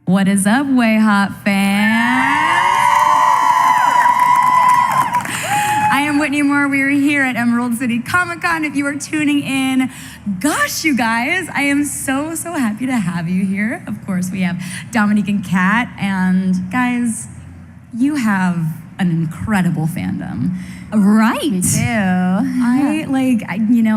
What is up, Way Hot fans? I am Whitney Moore. We are here at Emerald City Comic Con. If you are tuning in, gosh, you guys, I am so happy to have you here. Of course, we have Dominique and Kat, and guys, you have an incredible fandom. Right. We do.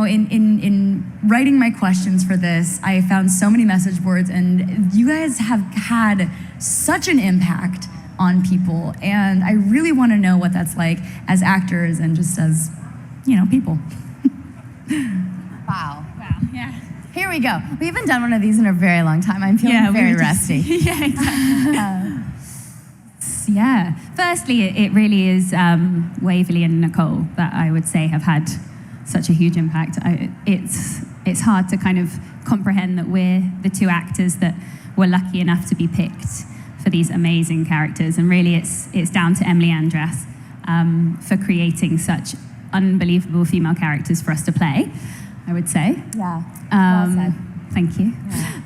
In writing my questions for this, I found so many message boards, and you guys have had such an impact on people, and I really want to know what that's like as actors and just as, people. Wow. Yeah. Here we go. We haven't done one of these in a very long time. I'm feeling very rusty. Yeah, exactly. Yeah. Firstly, it really is Waverly and Nicole that I would say have had such a huge impact. It's hard to kind of comprehend that we're the two actors that were lucky enough to be picked for these amazing characters, and really it's down to Emily Andras for creating such unbelievable female characters for us to play, I would say. Yeah. Well said. Thank you.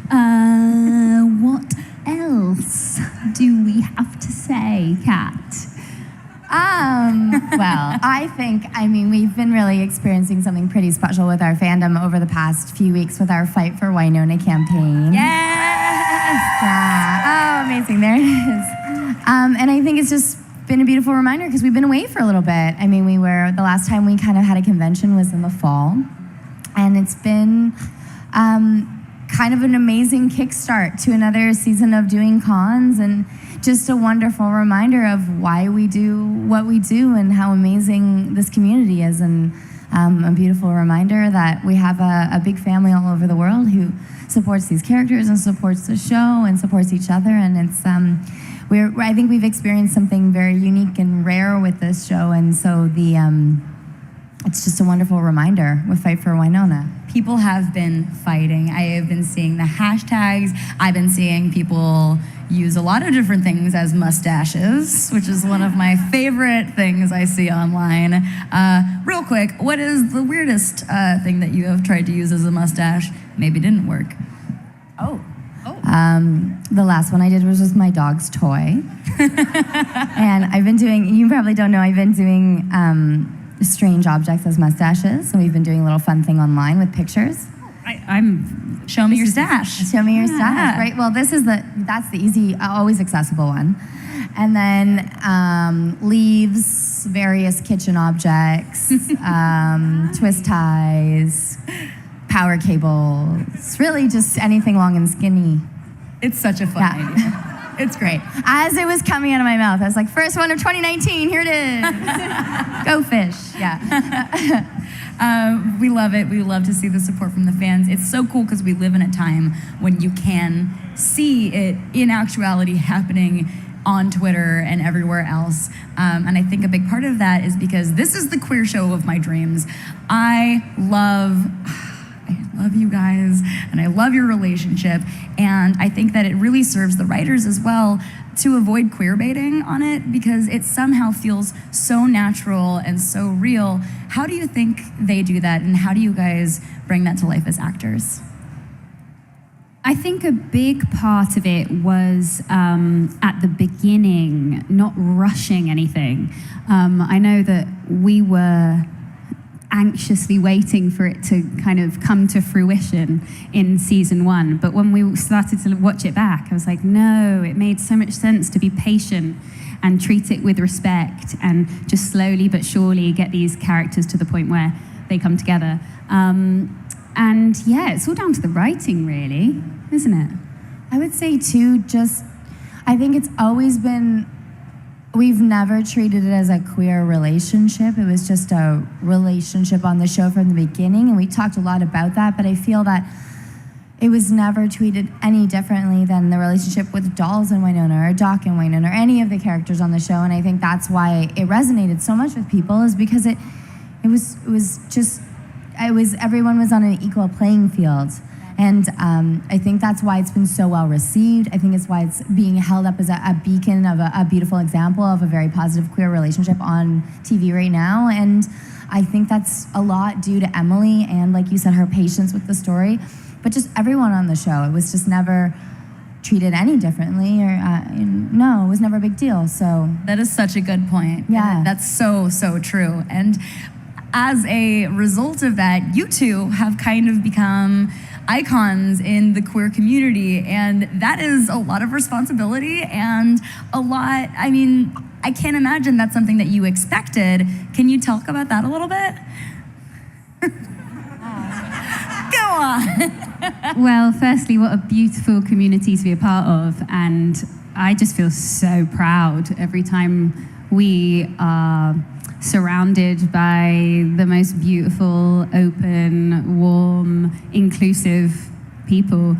Yeah. What else do we have to say, Kat? Well, we've been really experiencing something pretty special with our fandom over the past few weeks with our Fight for Winona campaign. Yes! Yeah. Oh, amazing. There it is. And I think it's just been a beautiful reminder because we've been away for a little bit. The last time we kind of had a convention was in the fall. And it's been kind of an amazing kickstart to another season of doing cons, and just a wonderful reminder of why we do what we do and how amazing this community is, and a beautiful reminder that we have a big family all over the world who supports these characters and supports the show and supports each other. And it's I think we've experienced something very unique and rare with this show, and so it's just a wonderful reminder with Fight for Winona. People have been fighting. I have been seeing the hashtags. I've been seeing people use a lot of different things as mustaches, which is one of my favorite things I see online. Real quick, what is the weirdest thing that you have tried to use as a mustache? Maybe didn't work. Oh. The last one I did was with my dog's toy. And I've been doing, you probably don't know, I've been doing strange objects as mustaches. So we've been doing a little fun thing online with pictures. Show me your stash. Show me your stash, right? Well, that's the easy, always accessible one. And then leaves, various kitchen objects, twist ties, power cables, really just anything long and skinny. It's such a fun idea. It's great. As it was coming out of my mouth, I was like, first one of 2019, here it is. Go fish, yeah. We love it. We love to see the support from the fans. It's so cool because we live in a time when you can see it in actuality happening on Twitter and everywhere else. And I think a big part of that is because this is the queer show of my dreams. I love you guys, and I love your relationship, and I think that it really serves the writers as well to avoid queer baiting on it, because it somehow feels so natural and so real. How do you think they do that, and how do you guys bring that to life as actors? I think a big part of it was at the beginning, not rushing anything. I know that we were anxiously waiting for it to kind of come to fruition in season 1. But when we started to watch it back, I was like, no, it made so much sense to be patient and treat it with respect and just slowly but surely get these characters to the point where they come together. And yeah, it's all down to the writing, really, isn't it? I would say too, I think it's always been, we've never treated it as a queer relationship. It was just a relationship on the show from the beginning, and we talked a lot about that, but I feel that it was never treated any differently than the relationship with Dolls and Winona, or Doc and Winona, or any of the characters on the show. And I think that's why it resonated so much with people, is because everyone was on an equal playing field. And I think that's why it's been so well received. I think it's why it's being held up as a beacon of a beautiful example of a very positive queer relationship on TV right now. And I think that's a lot due to Emily and, like you said, her patience with the story, but just everyone on the show. It was just never treated any differently, or no, it was never a big deal. So That is such a good point. Yeah. And that's so, so true. And as a result of that, you two have kind of become icons in the queer community, and that is a lot of responsibility and a lot, I mean, I can't imagine that's something that you expected. Can you talk about that a little bit? Go on. Well, firstly, what a beautiful community to be a part of. And I just feel so proud every time we are surrounded by the most beautiful, open, warm, inclusive people.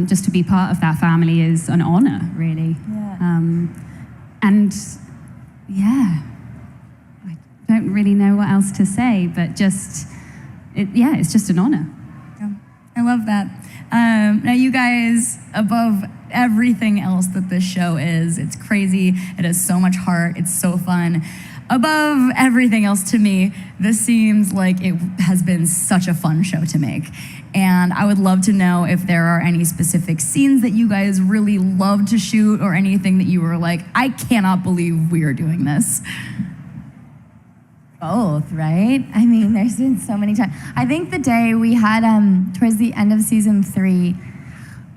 Just to be part of that family is an honor, really. Yeah. And yeah, I don't really know what else to say, but it's just an honor. I love that. Now, you guys, above everything else that this show is, it's crazy. It has so much heart. It's so fun. Above everything else to me, this seems like it has been such a fun show to make. And I would love to know if there are any specific scenes that you guys really love to shoot, or anything that you were like, I cannot believe we are doing this. Both, right? I mean, there's been so many times. I think the day we had, towards the end of season 3,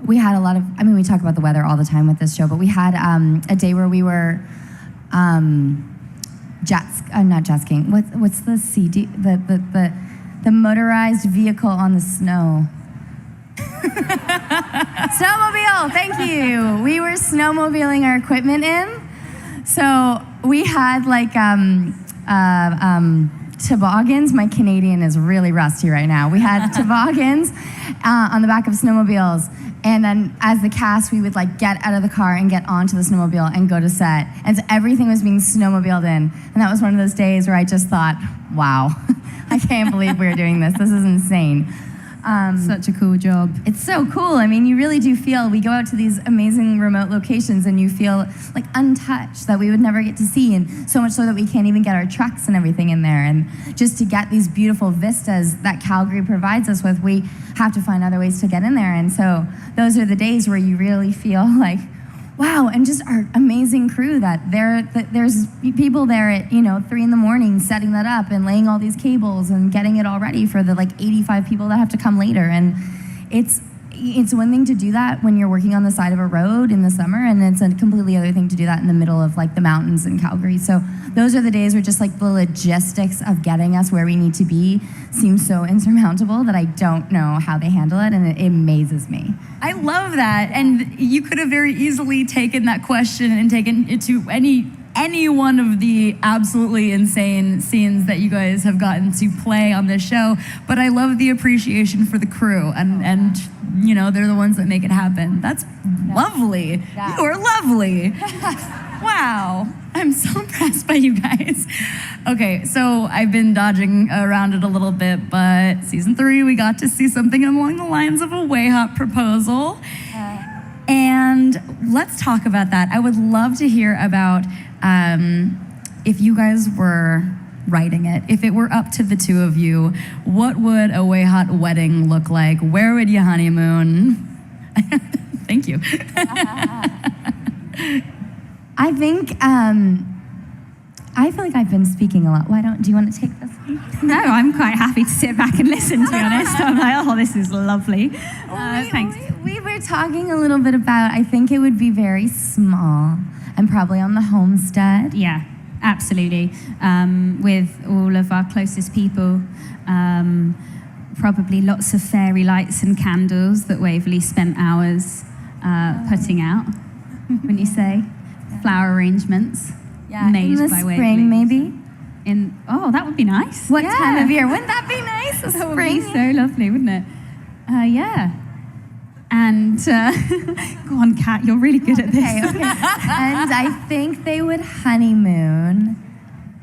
we had a lot of, I mean, we talk about the weather all the time with this show, but we had a day where we were not jet skiing. What's the CD, the motorized vehicle on the snow? Snowmobile, thank you. We were snowmobiling our equipment in. So we had like, toboggans. My Canadian is really rusty right now. We had toboggans on the back of snowmobiles, and then as the cast, we would like get out of the car and get onto the snowmobile and go to set, and so everything was being snowmobiled in. And that was one of those days where I just thought, wow, I can't believe we're doing this. This is insane. Such a cool job. It's so cool. I mean, you really do feel, we go out to these amazing remote locations and you feel like untouched, that we would never get to see, and so much so that we can't even get our trucks and everything in there. And just to get these beautiful vistas that Calgary provides us with, we have to find other ways to get in there. And so those are the days where you really feel like, wow, and just our amazing crew that there's people there at 3 a.m. setting that up and laying all these cables and getting it all ready for the like 85 people that have to come later. And it's one thing to do that when you're working on the side of a road in the summer, and it's a completely other thing to do that in the middle of like the mountains in Calgary. So those are the days where just like the logistics of getting us where we need to be seems so insurmountable that I don't know how they handle it, and it amazes me. I love that. And you could have very easily taken that question and taken it to any one of the absolutely insane scenes that you guys have gotten to play on this show. But I love the appreciation for the crew, and they're the ones that make it happen. That's lovely. Yeah. You are lovely. Wow. I'm so impressed by you guys. Okay, so I've been dodging around it a little bit, but season 3, we got to see something along the lines of a way hot proposal. And let's talk about that. I would love to hear about if you guys were writing it, if it were up to the two of you, what would a way hot wedding look like? Where would you honeymoon? Thank you. I think, I feel like I've been speaking a lot. Do you want to take this one? No, I'm quite happy to sit back and listen, to be honest. I'm like, oh, this is lovely. Thanks. We were talking a little bit about, I think it would be very small and probably on the homestead. Yeah, absolutely. With all of our closest people. Probably lots of fairy lights and candles that Waverley spent hours putting out, wouldn't you say? Flower arrangements made in the by Waverley. spring, maybe. That would be nice. What time of year? Wouldn't that be nice? The That would spring. be so lovely, wouldn't it? Yeah. And go on, Kat, you're really good at this. Okay. And I think they would honeymoon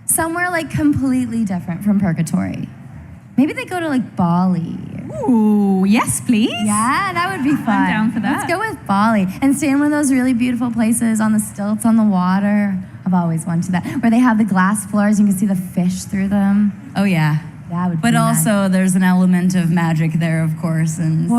somewhere like completely different from Purgatory. Maybe they go to like Bali. Ooh, yes, please. Yeah, that would be fun. I'm down for that. Let's go with Bali and stay in one of those really beautiful places on the stilts on the water. I've always wanted that, where they have the glass floors, you can see the fish through them. Oh, yeah. That would But be also, there's an element of magic there, of course, and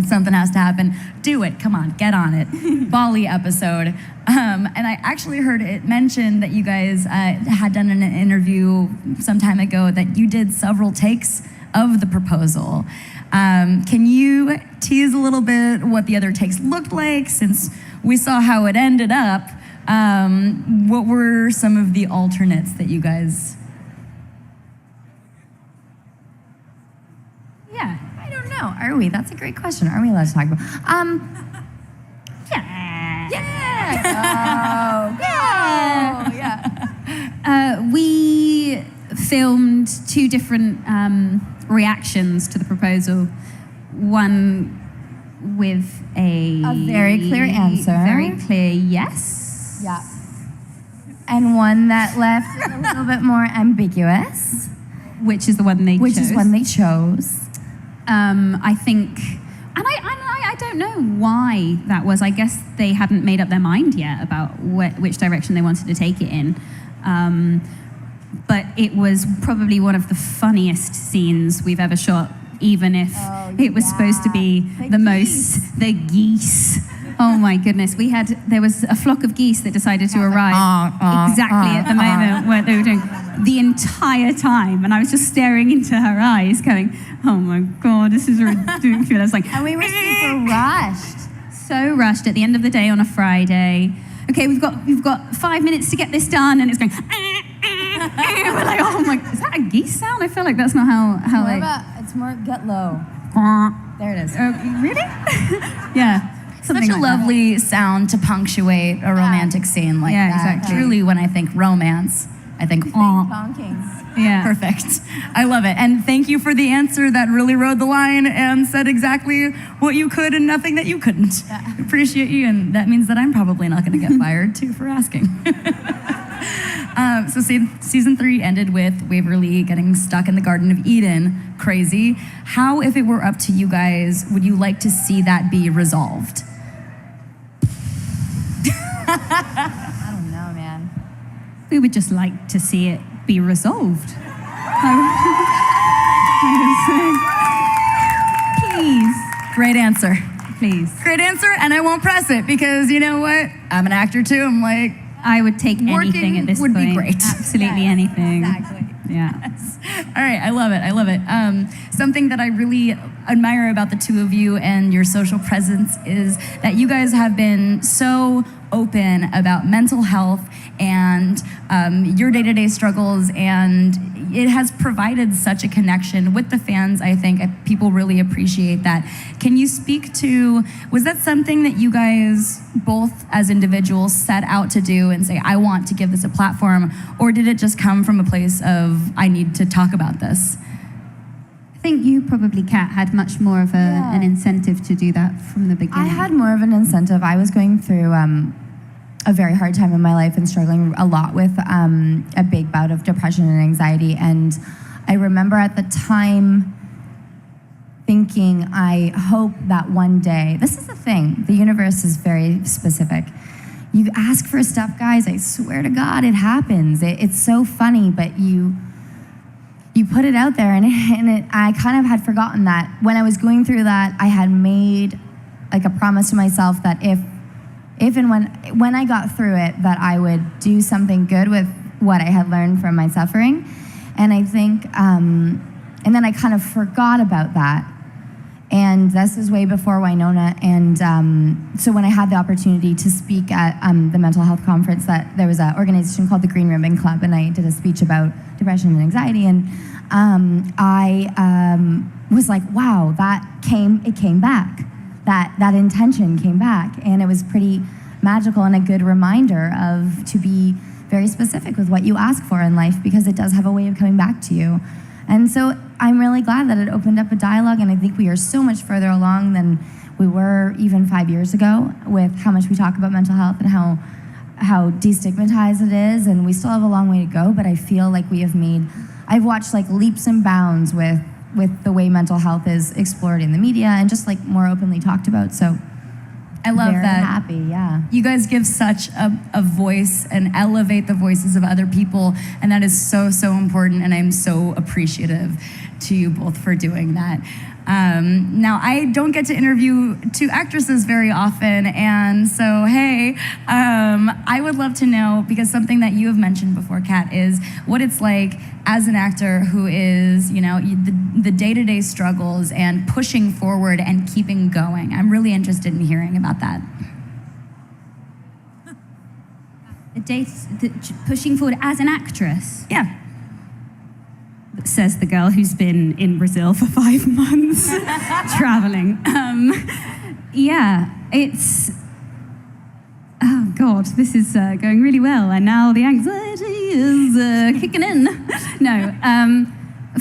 something has to happen. Do it. Come on, get on it. Bali episode. And I actually heard it mentioned that you guys had done an interview some time ago that you did several takes of the proposal. Can you tease a little bit what the other takes looked like, since we saw how it ended up? What were some of the alternates that you guys... Yeah, I don't know. Are we? That's a great question. Are we allowed to talk about? Yeah. Yeah. We filmed two different reactions to the proposal. One with a very clear answer. Very clear yes. Yeah. And one that left it a little bit more ambiguous. Which is the one they chose. Which is one they chose. I think, and I don't know why that was. I guess they hadn't made up their mind yet about which direction they wanted to take it in. But it was probably one of the funniest scenes we've ever shot, even if it was supposed to be the geese. Oh my goodness, there was a flock of geese that decided to arrive exactly at the moment where they were doing the entire time, and I was just staring into her eyes going, oh my God, this is ridiculous. Like, and we were super rushed. So rushed at the end of the day on a Friday. Okay, we've got 5 minutes to get this done, and it's going, we're like, oh my, is that a geese sound? I feel like that's not how it's more get low. There it is. Really? Yeah. Such a lovely sound to punctuate a romantic scene like that. Exactly. Truly, when I think romance, I think, yeah. Perfect. I love it. And thank you for the answer that really rode the line and said exactly what you could and nothing that you couldn't. Yeah. Appreciate you, and that means that I'm probably not going to get fired, too, for asking. So season 3 ended with Waverly getting stuck in the Garden of Eden. Crazy. How, if it were up to you guys, would you like to see that be resolved? I don't know, man. We would just like to see it be resolved. Please. Great answer. Please. Great answer, and I won't press it because you know what? I'm an actor too. I'm like, I would take anything at this would point. Be great. Absolutely anything. Exactly. Yeah. Yes. All right, I love it. I love it. Something that I really admire about the two of you and your social presence is that you guys have been so open about mental health and your day-to-day struggles, and it has provided such a connection with the fans. I think people really appreciate that. Can you speak to, was that something that you guys both as individuals set out to do and say, I want to give this a platform, or did it just come from a place of, I need to talk about this? I think you probably, Kat, had much more of an incentive to do that from the beginning. I had more of an incentive. I was going through a very hard time in my life and struggling a lot with a big bout of depression and anxiety. And I remember at the time thinking, I hope that one day, this is the thing, the universe is very specific. You ask for stuff, guys, I swear to God, it happens. It's so funny, but you put it out there, and I kind of had forgotten that when I was going through that, I had made like a promise to myself that if and when I got through it, that I would do something good with what I had learned from my suffering. And I think, and then I kind of forgot about that. And this is way before Winona. And so when I had the opportunity to speak at the mental health conference, that there was an organization called the Green Ribbon Club, and I did a speech about depression and anxiety. And I was like, wow, it came back. That intention came back, and it was pretty magical and a good reminder to be very specific with what you ask for in life, because it does have a way of coming back to you. And so I'm really glad that it opened up a dialogue, and I think we are so much further along than we were even 5 years ago with how much we talk about mental health and how destigmatized it is, and we still have a long way to go, but I feel like I've watched like leaps and bounds with the way mental health is explored in the media and just like more openly talked about. So I love very that. happy, yeah. You guys give such a voice and elevate the voices of other people, and that is so, so important, and I'm so appreciative to you both for doing that. Now, I don't get to interview two actresses very often, and so, hey, I would love to know, because something that you have mentioned before, Kat, is what it's like as an actor who is, the day-to-day struggles and pushing forward and keeping going. I'm really interested in hearing about that. Pushing forward as an actress. Yeah. Says the girl who's been in Brazil for 5 months traveling. It's, oh God, this is going really well, and now the anxiety is kicking in. No,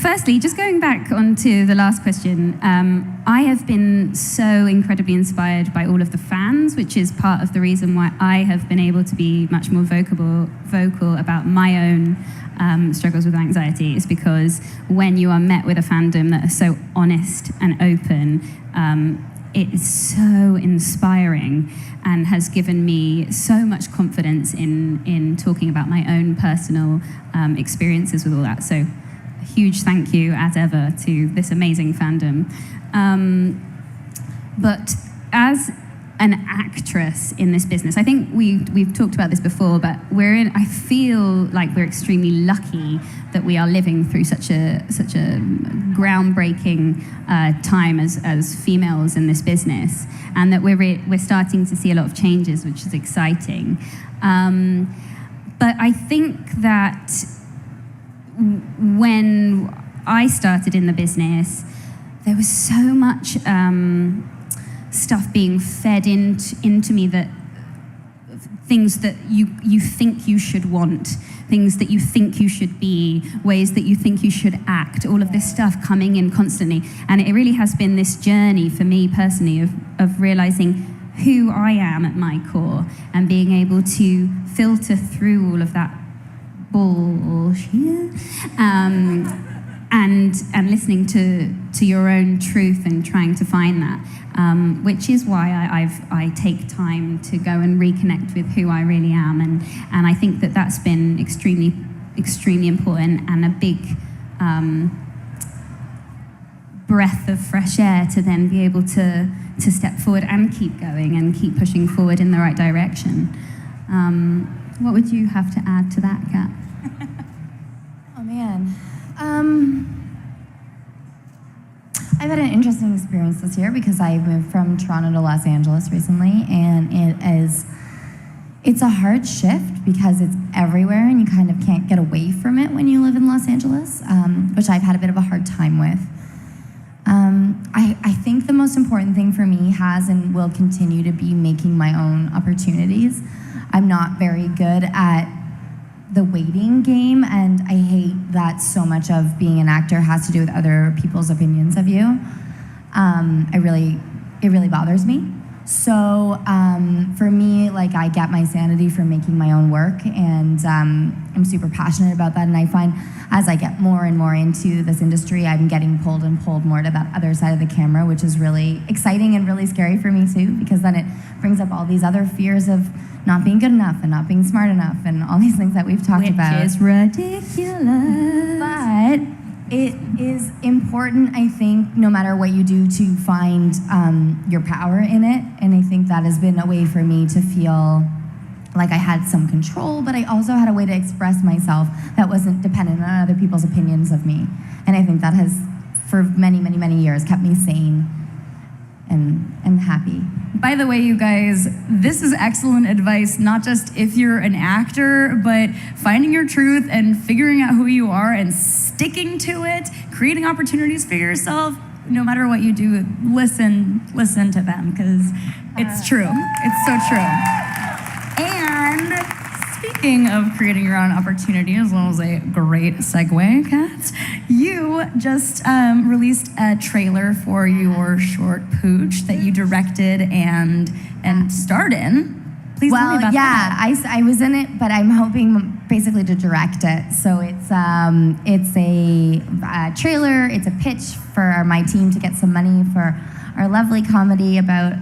firstly, just going back onto the last question, I have been so incredibly inspired by all of the fans, which is part of the reason why I have been able to be much more vocal about my own struggles with anxiety, is because when you are met with a fandom that is so honest and open, it is so inspiring and has given me so much confidence in talking about my own personal experiences with all that. So a huge thank you, as ever, to this amazing fandom. But as an actress in this business, I think we've talked about this before, but I feel like we're extremely lucky that we are living through such a groundbreaking time as females in this business, and that we're starting to see a lot of changes, which is exciting. But I think that when I started in the business, there was so much stuff being fed into me, that things that you think you should want, things that you think you should be, ways that you think you should act, all of this stuff coming in constantly. And it really has been this journey for me personally of realizing who I am at my core, and being able to filter through all of that bullshit, and listening to your own truth and trying to find that, which is why I take time to go and reconnect with who I really am, and I think that that's been extremely, extremely important, and a big breath of fresh air to then be able to step forward and keep going and keep pushing forward in the right direction. What would you have to add to that, Kat? Oh man. I've had an interesting experience this year because I moved from Toronto to Los Angeles recently, and it's a hard shift because it's everywhere and you kind of can't get away from it when you live in Los Angeles, which I've had a bit of a hard time with. I think the most important thing for me has and will continue to be making my own opportunities. I'm not very good at the waiting game, and I hate that so much of being an actor has to do with other people's opinions of you. It really bothers me. So for me, like, I get my sanity from making my own work, and I'm super passionate about that. And I find as I get more and more into this industry, I'm getting pulled more to that other side of the camera, which is really exciting and really scary for me too, because then it brings up all these other fears of not being good enough and not being smart enough and all these things that we've talked about. Which is ridiculous. But it is important, I think, no matter what you do, to find your power in it. And I think that has been a way for me to feel like I had some control, but I also had a way to express myself that wasn't dependent on other people's opinions of me. And I think that has, for many, many, many years, kept me sane and happy. By the way, you guys, this is excellent advice, not just if you're an actor, but finding your truth and figuring out who you are and sticking to it, creating opportunities for yourself. No matter what you do, listen to them, because it's true. It's so true. And speaking of creating your own opportunity, as well as a great segue, Kat, you just released a trailer for your short Pooch that you directed and starred in. Please tell me about that. I was in it, but I'm hoping basically to direct it. So it's a trailer. It's a pitch for my team to get some money for our lovely comedy about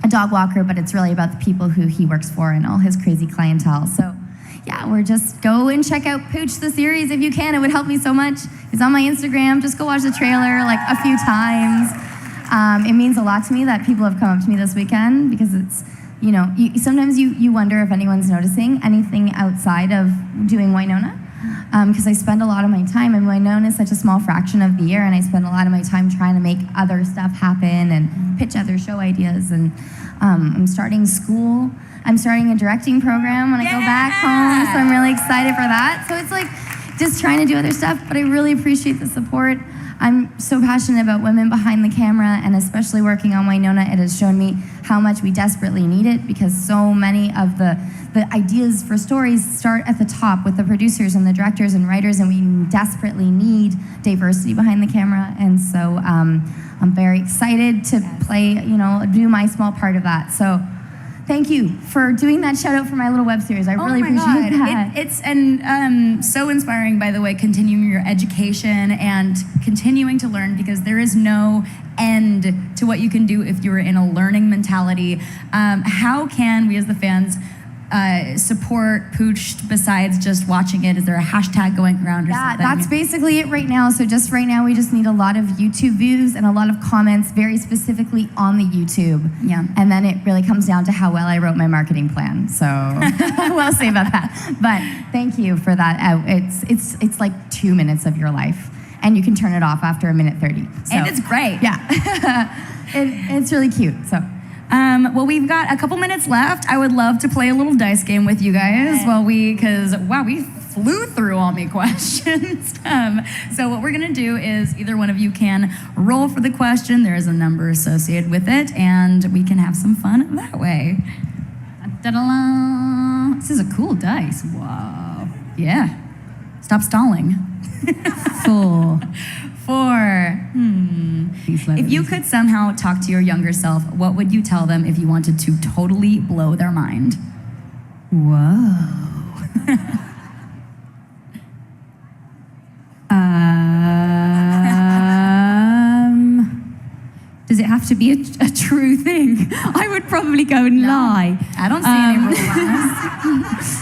a dog walker, but it's really about the people who he works for and all his crazy clientele. So yeah, we're just go and check out Pooch the series if you can. It would help me so much. It's on my Instagram. Just go watch the trailer like a few times. It means a lot to me that people have come up to me this weekend because it's, you know, sometimes you wonder if anyone's noticing anything outside of doing Winona. Because I spend a lot of my time, and Winona is such a small fraction of the year, and I spend a lot of my time trying to make other stuff happen and pitch other show ideas. And I'm starting school. I'm starting a directing program when I go back home, so I'm really excited for that. So it's like just trying to do other stuff, but I really appreciate the support. I'm so passionate about women behind the camera, and especially working on Winona, it has shown me how much we desperately need it, because so many of the ideas for stories start at the top with the producers and the directors and writers, and we desperately need diversity behind the camera. And so I'm very excited to do my small part of that. So thank you for doing that shout out for my little web series. I really appreciate that. It's so inspiring, by the way, continuing your education and continuing to learn, because there is no end to what you can do if you're in a learning mentality. How can we as the fans support Pooch besides just watching it? Is there a hashtag going around or something? Yeah, that's basically it right now. So just right now, we just need a lot of YouTube views and a lot of comments, very specifically on the YouTube. Yeah. And then it really comes down to how well I wrote my marketing plan. So we'll see about that. But thank you for that. It's like 2 minutes of your life, and you can turn it off after 1:30. So, and it's great. Yeah. It's really cute. So. Well, we've got a couple minutes left. I would love to play a little dice game with you guys because we flew through all my questions. So what we're gonna do is either one of you can roll for the question. There is a number associated with it, and we can have some fun that way. Da-da-da. This is a cool dice. Wow. Yeah. Stop stalling. 4. 4. If you could somehow talk to your younger self, what would you tell them if you wanted to totally blow their mind? Whoa. Does it have to be a true thing? I would probably go and lie. I don't see any rules on this.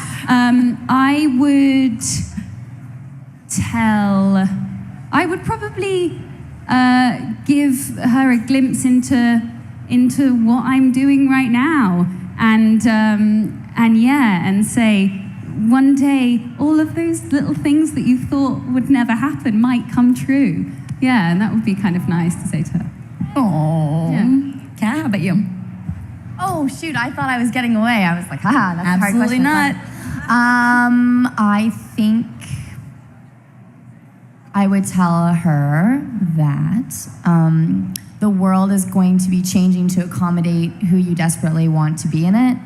I would probably give her a glimpse into what I'm doing right now, and say, one day all of those little things that you thought would never happen might come true. Yeah, and that would be kind of nice to say to her. Oh, yeah. Kat, how about you? Oh shoot! I thought I was getting away. I was like, haha, that's Absolutely a hard question. not. I think I would tell her that the world is going to be changing to accommodate who you desperately want to be in it,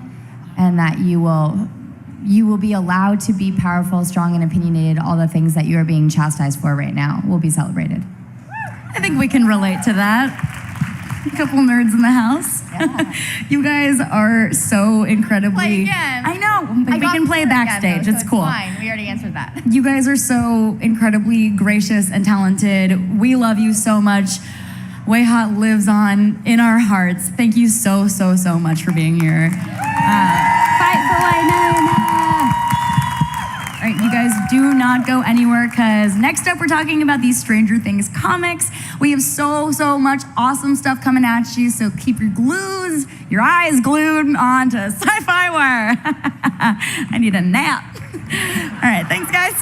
and that you will be allowed to be powerful, strong, and opinionated. All the things that you are being chastised for right now will be celebrated. I think we can relate to that. A couple nerds in the house. Yeah. You guys are so incredibly... Play again. I know, but we can play backstage. Again, though, it's so cool. Fine. We already answered that. You guys are so incredibly gracious and talented. We love you so much. Way Hot lives on in our hearts. Thank you so, so, so much for being here. Fight for Winona! All right, you guys do not go anywhere, because next up we're talking about these Stranger Things comics. We have so, so much awesome stuff coming at you, so keep your eyes glued onto Syfy. I need a nap. All right, thanks guys.